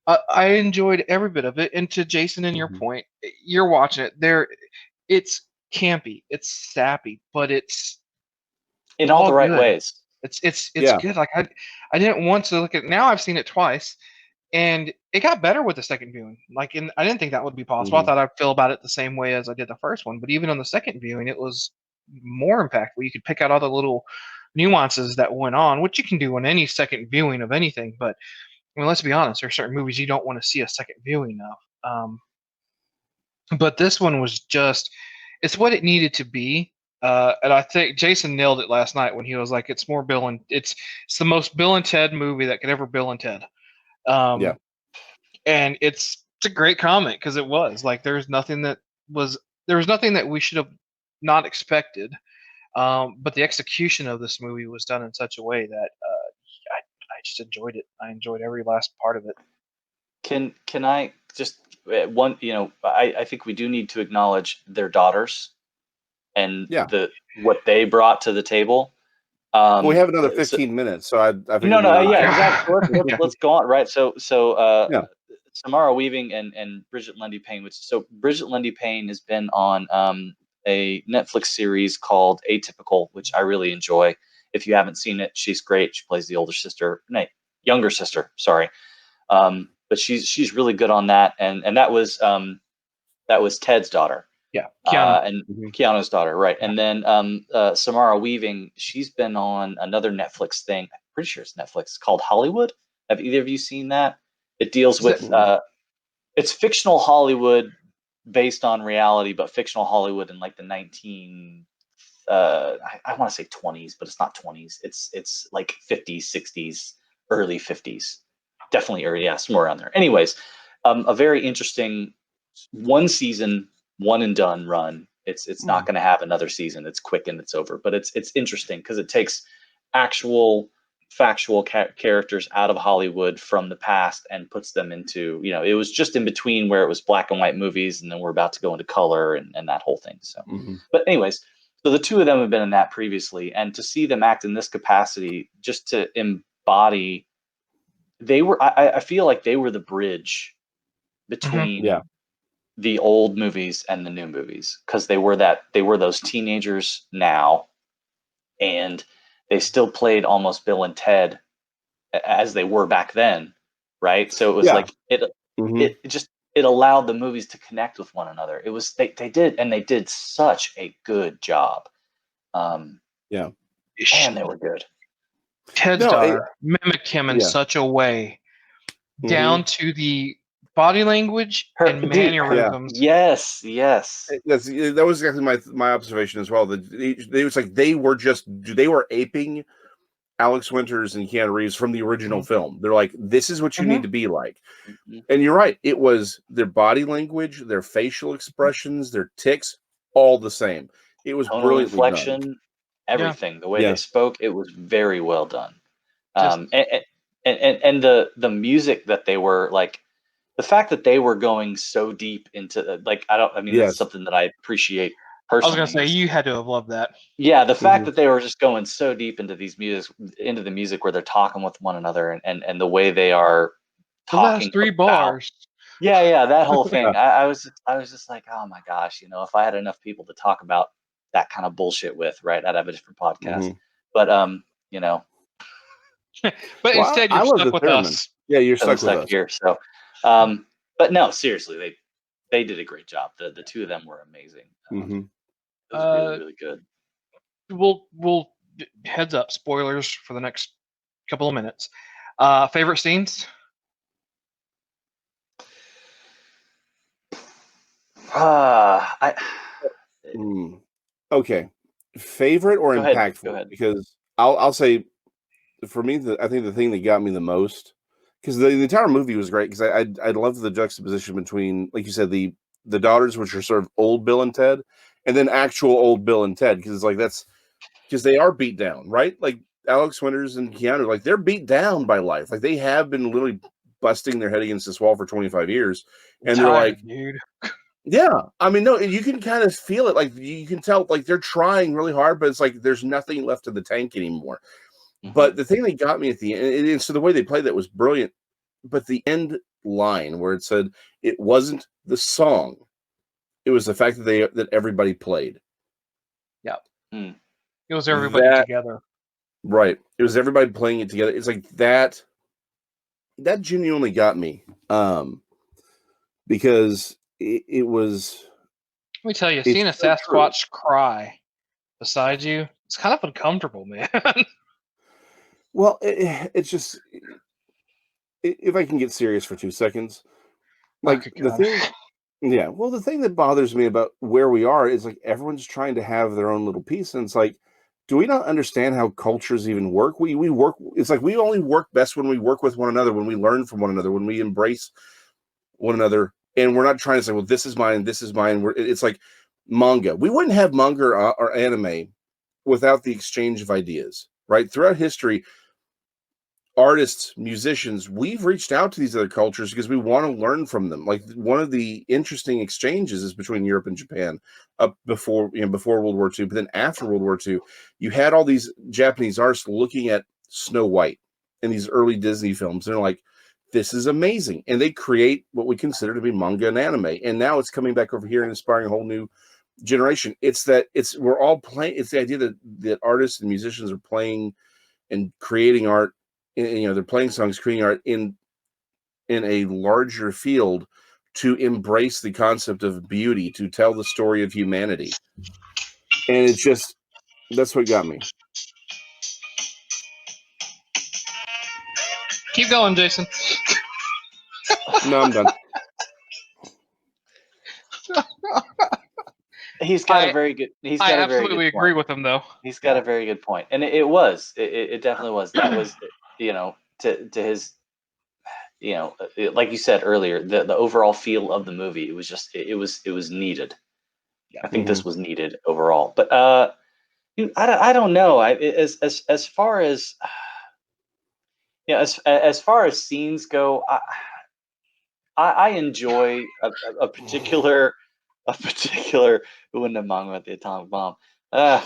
I enjoyed every bit of it. And to Jason and your point, you're watching it. It's campy, it's sappy, but it's in all the right ways. It's good. Like, I didn't want to look at it. Now I've seen it twice, and it got better with the second viewing. Like, and I didn't think that would be possible. I thought I'd feel about it the same way as I did the first one. But even on the second viewing, it was more impactful. You could pick out all the little nuances that went on, which you can do on any second viewing of anything. But I mean, let's be honest, there are certain movies you don't want to see a second viewing of. But this one was it's what it needed to be. And I think Jason nailed it last night when he was like, it's more Bill and it's the most Bill and Ted movie that could ever Bill and Ted. And it's a great comment, because it was like, there was nothing that we should have not expected. But the execution of this movie was done in such a way that I just enjoyed it. I enjoyed every last part of it. Can I just one? You know, I think we do need to acknowledge their daughters and what they brought to the table. We have another 15 minutes, so I think exactly. Let's go on. Right. So Samara Weaving and Bridget Lundy Payne. Bridget Lundy Payne has been on a Netflix series called Atypical, which I really enjoy. If you haven't seen it, she's great. She plays the younger sister. Sorry, but she's really good on that. And that was Ted's daughter. Yeah, Keanu. And Keanu's daughter, right? And then Samara Weaving, she's been on another Netflix thing. I'm pretty sure it's Netflix, called Hollywood. Have either of you seen that? It deals with it's fictional Hollywood based on reality, but fictional Hollywood in like the 19 I want to say 20s, but it's not 20s. It's like 50s, 60s, early 50s, definitely early, yeah, somewhere around there. Anyways, a very interesting one season, one and done run. It's not going to have another season. It's quick and it's over. But it's interesting because it takes actual factual characters out of Hollywood from the past and puts them into, it was just in between where it was black and white movies, and then we're about to go into color and that whole thing. So, but anyways. So the two of them have been in that previously, and to see them act in this capacity, just to embody, I feel like they were the bridge between the old movies and the new movies, because they were those teenagers now, and they still played almost Bill and Ted as they were back then, right? So it was like it allowed the movies to connect with one another. It was they did such a good job. Man, they were good. Ted's daughter mimicked him in such a way, down to the body language and mannerisms. Yes. That was exactly my observation as well. That it was like they were aping Alex Winters and Keanu Reeves from the original film. They're like, this is what you need to be like. And you're right. It was their body language, their facial expressions, their tics, all the same. It was tonal brilliantly inflection, done. Everything, the way they spoke, it was very well done. Just, and the music that they were like, the fact that they were going so deep into that's something that I appreciate personally. I was gonna say you had to have loved that. Yeah, the fact that they were just going so deep into the music where they're talking with one another, and the way they are talking. The last 3 bars. Yeah, that whole thing. I was just like, oh my gosh, if I had enough people to talk about that kind of bullshit with, right? I'd have a different podcast. But but instead you're stuck with us. Yeah, you're stuck with us here. So, but no, seriously, they did a great job. The two of them were amazing. It was really, really good. We'll heads up, spoilers for the next couple of minutes. Favorite scenes? Okay. Favorite or impactful? Go ahead. Because I'll say, for me, I think the thing that got me the most, because the entire movie was great, because I loved the juxtaposition between, like you said, the daughters, which are sort of old Bill and Ted, and then actual old Bill and Ted, because it's like because they are beat down, right? Like Alex Winters and Keanu, like they're beat down by life. Like they have been literally busting their head against this wall for 25 years, and they're like, dude. Yeah, I mean, no, you can kind of feel it. Like you can tell, like they're trying really hard, but it's like there's nothing left in the tank anymore. But the thing that got me at the end, and so the way they played that was brilliant. But the end line where it said it wasn't the song, it was the fact that everybody played. Yeah, it was everybody together. Right, it was everybody playing it together. It's like that. That genuinely got me, because it was. Let me tell you, seeing a Sasquatch cry beside you, it's kind of uncomfortable, man. Well, it's just, if I can get serious for 2 seconds, like the thing that bothers me about where we are is like everyone's trying to have their own little piece, and it's like, do we not understand how cultures even work? We work. It's like we only work best when we work with one another, when we learn from one another, when we embrace one another, and we're not trying to say, well, this is mine, this is mine. It's like manga. We wouldn't have manga or anime without the exchange of ideas, right? Throughout history, artists, musicians, we've reached out to these other cultures because we want to learn from them. Like one of the interesting exchanges is between Europe and Japan up before World War II, but then after World War II, you had all these Japanese artists looking at Snow White and these early Disney films. And they're like, this is amazing. And they create what we consider to be manga and anime. And now it's coming back over here and inspiring a whole new generation. We're all playing. It's the idea that artists and musicians are playing and creating art. They're playing songs, creating art in a larger field to embrace the concept of beauty, to tell the story of humanity. And it's just, that's what got me. Keep going, Jason. No, I'm done. He's got a very good. He's got I a very absolutely good agree point. with him, though. He's got a very good point, and it definitely was. That was, to his, like you said earlier, the overall feel of the movie. It was just it was needed. I think this was needed overall, but I don't know. As far as as far as scenes go, I enjoy a particular Uwanda Manga at the atomic bomb. Yeah,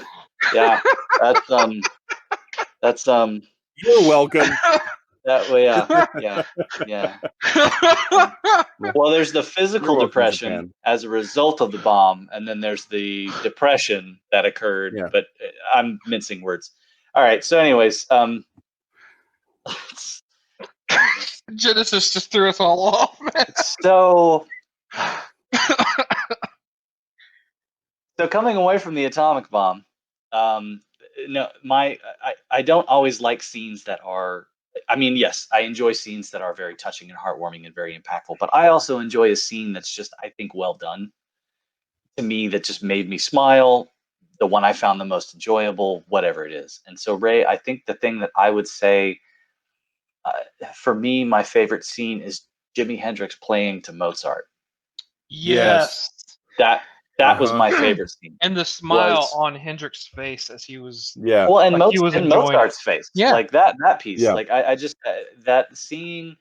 that's You're welcome. that way. Yeah. Well, there's the physical You're welcome, depression Japan. as a result of the bomb, and then there's the depression that occurred. Yeah. But I'm mincing words. All right. So, anyways, Genesis just threw us all off, man. so coming away from the atomic bomb, no, I don't always like scenes that are. I mean, yes, I enjoy scenes that are very touching and heartwarming and very impactful, but I also enjoy a scene that's just, I think, well done to me, that just made me smile, the one I found the most enjoyable, whatever it is. And so, Ray, I think the thing that I would say, for me, my favorite scene is Jimi Hendrix playing to Mozart. Yes. That was my favorite scene. And the smile on Hendrix's face as he was. Yeah. Well, and, like he was enjoying Mozart's face. Yeah. Like that piece. Yeah. Like I just that scene,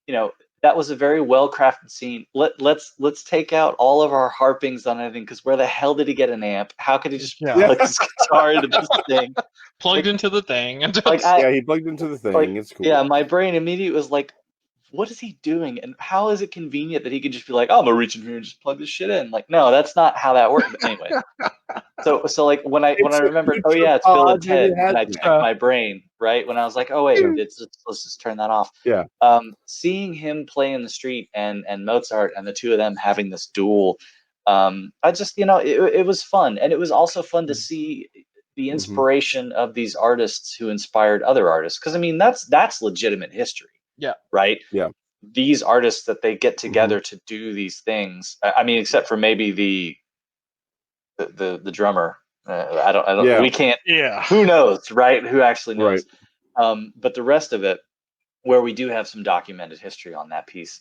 that was a very well crafted scene. Let's take out all of our harpings on anything, because where the hell did he get an amp? How could he just plug his guitar into this thing? Plugged into the thing. And just, He plugged into the thing. It's cool. Yeah, my brain immediately was like, what is he doing? And how is it convenient that he can just be like, oh, I'm gonna reach in here and just plug this shit in? Like, no, that's not how that works. But anyway. So like when I remembered, oh yeah, it's Bill and Ted, and I checked my brain, right? When I was like, oh wait, let's just turn that off. Yeah. Seeing him play in the street and Mozart and the two of them having this duel, I just, it was fun. And it was also fun to see the inspiration of these artists who inspired other artists. Because I mean, that's legitimate history. Yeah. Right? Yeah. These artists that they get together to do these things. I mean, except for maybe the drummer. I don't. We can't. Yeah. Who knows, right? Who actually knows? Right. But the rest of it, where we do have some documented history on that piece,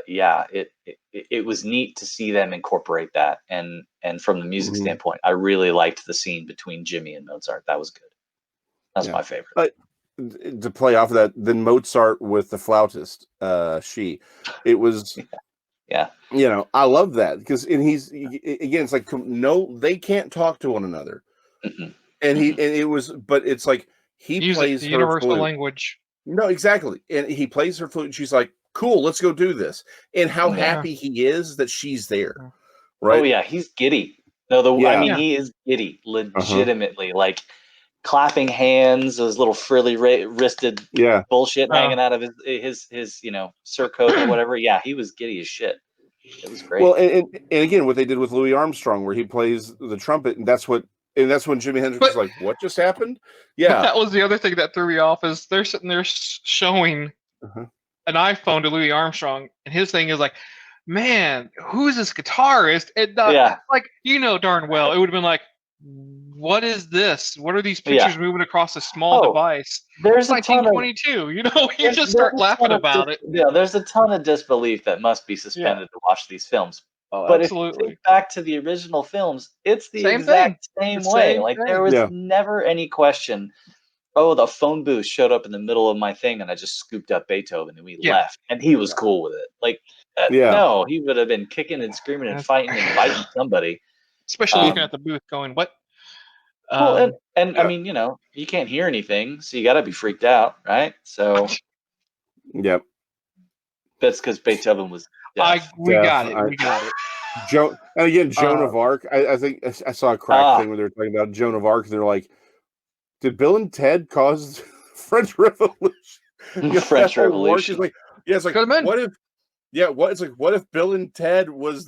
it was neat to see them incorporate that. And from the music standpoint, I really liked the scene between Jimmy and Mozart. That was good. That was my favorite. To play off of that, then Mozart with the flautist, it was, I love that, because he's again, it's like, no, they can't talk to one another, and but it's like he plays the her universal flute. language. No, exactly, and he plays her flute, and she's like, cool, let's go do this, and how happy he is that she's there, right? Oh yeah, he's giddy. No, I mean, he is giddy, legitimately, like clapping hands, those little frilly wristed bullshit hanging out of his surcoat or whatever. Yeah, he was giddy as shit. It was great. Well, and again, what they did with Louis Armstrong, where he plays the trumpet, and that's when Jimi Hendrix was like, "What just happened?" Yeah, that was the other thing that threw me off. Is they're sitting there showing an iPhone to Louis Armstrong, and his thing is like, "Man, who's this guitarist?" And like, darn well, it would have been like, what is this? What are these pictures moving across a small device? There's it's 1922. You just start laughing about it. Yeah, there's a ton of disbelief that must be suspended to watch these films. Oh, but absolutely. if you think back to the original films, it's the same exact thing. same way. Like there was never any question. Oh, the phone booth showed up in the middle of my thing, and I just scooped up Beethoven, and we left, and he was cool with it. Like, no, he would have been kicking and screaming and fighting and biting somebody. Especially looking at the booth, going, "What?" Well, and I mean, you can't hear anything, so you got to be freaked out, right? So, yep, that's because Beethoven was. We got it. And again, Joan of Arc. I think I saw a crack thing where they were talking about Joan of Arc, and they're like, "Did Bill and Ted cause French Revolution?" French Revolution. Like, it's like, what if Yeah, what if Bill and Ted was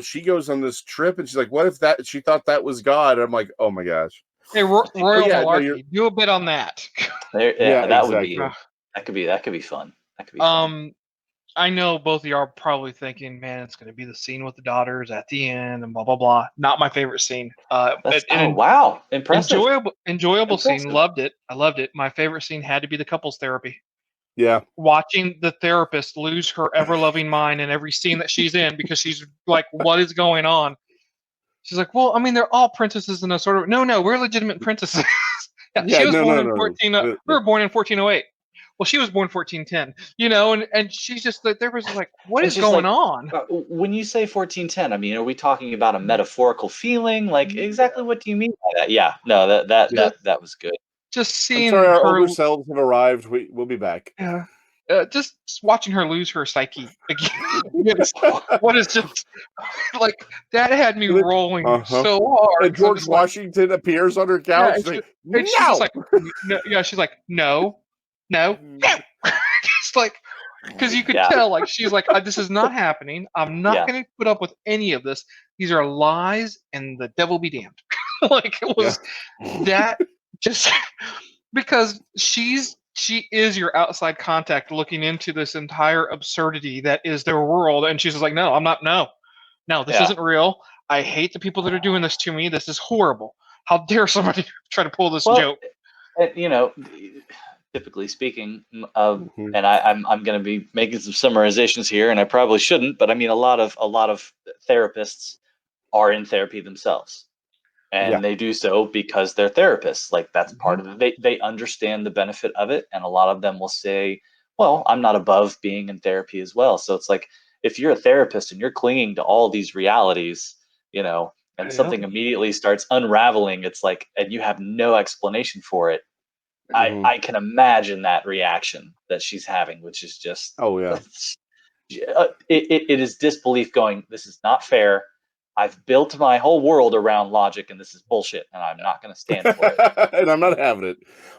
she goes on this trip and she's like, what if she thought that was God? And I'm like, oh my gosh. Hey, Royal yeah, no, Malarkey, do a bit on that. That would exactly. be that could be fun. That could be fun. I know both of you are probably thinking, man, it's going to be the scene with the daughters at the end and blah blah blah. Not my favorite scene. Wow, impressive. Enjoyable scene. Loved it. I loved it. My favorite scene had to be the couples therapy. Yeah. Watching the therapist lose her ever-loving mind in every scene that she's in because she's like, what is going on? She's like, well, I mean, they're all princesses in a sort of... No, we're legitimate princesses. She was born in 14... We were born in 1408. Well, she was born 1410. And she's just like, there was like, what is going on? When you say 1410, I mean, are we talking about a metaphorical feeling? Like, exactly what do you mean by that? Yeah, no, that was good. Just seeing I'm sorry, our her older selves have arrived. We'll be back. Yeah. Just watching her lose her psyche again. What is just like that had me rolling so hard. And George Washington appears on her couch. And she's just like, no, yeah, she's like, no. It's like, because you could tell, like, she's like, this is not happening. I'm not going to put up with any of this. These are lies, and the devil be damned. Like, it was that just because she is your outside contact looking into this entire absurdity that is their world, and she's just like, no, I'm not. No, this isn't real. I hate the people that are doing this to me. This is horrible. How dare somebody try to pull this joke? Typically speaking, and I'm going to be making some summarizations here, and I probably shouldn't, but I mean, a lot of therapists are in therapy themselves. And they do so because they're therapists. Like, that's part of it. They understand the benefit of it. And a lot of them will say, well, I'm not above being in therapy as well. So it's like, if you're a therapist and you're clinging to all these realities, and something immediately starts unraveling, it's like, and you have no explanation for it. I can imagine that reaction that she's having, which is just, it is disbelief going, this is not fair. I've built my whole world around logic, and this is bullshit, and I'm not going to stand for it. And I'm not having it.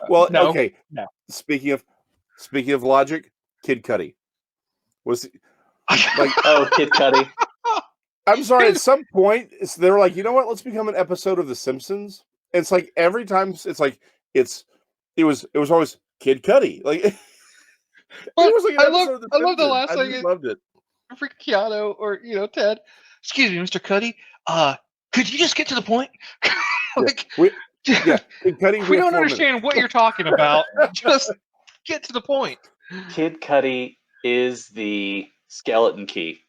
Well, okay. No. Speaking of logic, Kid Cudi was like, Kid Cudi. I'm sorry. At some point, they were like, you know what? Let's become an episode of The Simpsons. And it's like every time, it's like it was always Kid Cudi. Like, it was like I love the last thing. I loved it. For Keanu or Ted. Excuse me, Mr. Cudi. Could you just get to the point? Like, we don't understand what you're talking about. Just get to the point. Kid Cudi is the skeleton key.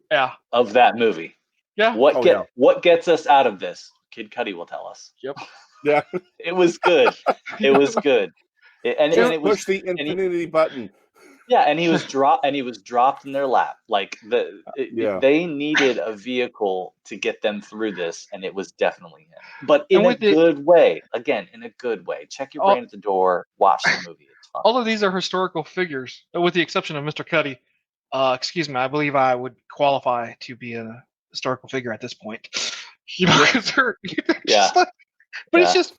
Yeah. Of that movie. Yeah. What gets us out of this? Kid Cudi will tell us. Yep. Yeah. It was good. It was good. And it was push the infinity button. Yeah, and he was dropped in their lap. Like they needed a vehicle to get them through this, and it was definitely him. But in a good way. Again, in a good way. Check your brain at the door. Watch the movie. It's fun. All of these are historical figures, with the exception of Mr. Cudi. Excuse me, I believe I would qualify to be a historical figure at this point. Because they're just like, but it's just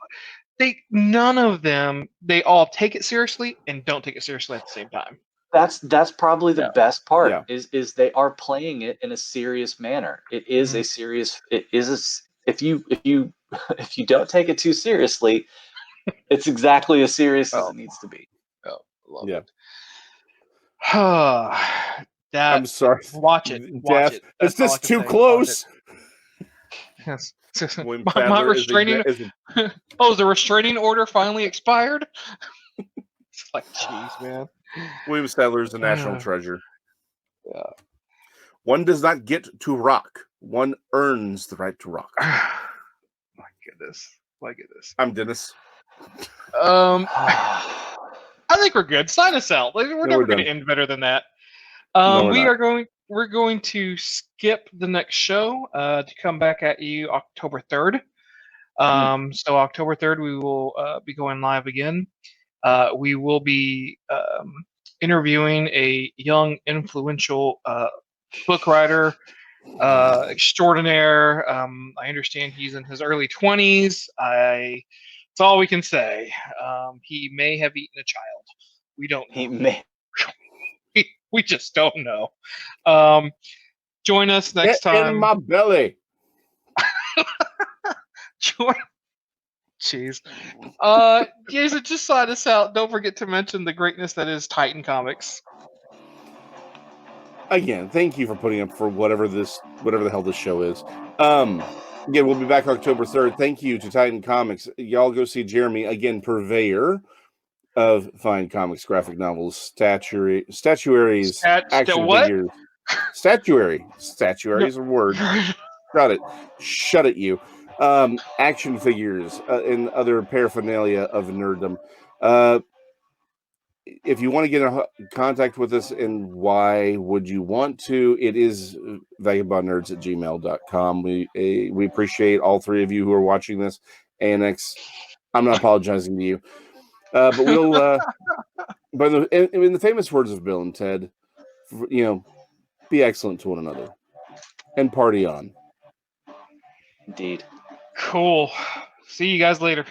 none of them. They all take it seriously and don't take it seriously at the same time. That's probably the best part is they are playing it in a serious manner. It is a serious. If you don't take it too seriously, it's exactly as serious as it needs to be. Oh, love it. I'm sorry. Watch it. Watch it. It's just too close. Yes. My restraining. Is the restraining order finally expired? It's like, jeez, man. William Sadler is a national treasure. Yeah. One does not get to rock. One earns the right to rock. My goodness. I'm Dennis. I think we're good. Sign us out. We're never going to end better than that. We're going to skip the next show to come back at you October 3rd. So October 3rd, we will be going live again. We will be interviewing a young, influential book writer extraordinaire. I understand he's in his early 20s. That's all we can say. He may have eaten a child. We don't know. He may. we just don't know. Join us next Get time. in my belly. Join. Jeez. Jason, just sign us out. Don't forget to mention the greatness that is Titan Comics. Again, thank you for putting up for whatever the hell this show is. Again, we'll be back October 3rd. Thank you to Titan Comics. Y'all go see Jeremy, again, purveyor of fine comics, graphic novels, statuaries, action figures. Statuary. Statuary is a word. Shut it, you. Action figures and other paraphernalia of nerddom. If you want to get in contact with us, and why would you want to, it is vagabondnerds@gmail.com. We appreciate all three of you who are watching this. ANX, I'm not apologizing to you. But we'll, in the famous words of Bill and Ted, be excellent to one another and party on. Indeed. Cool. See you guys later.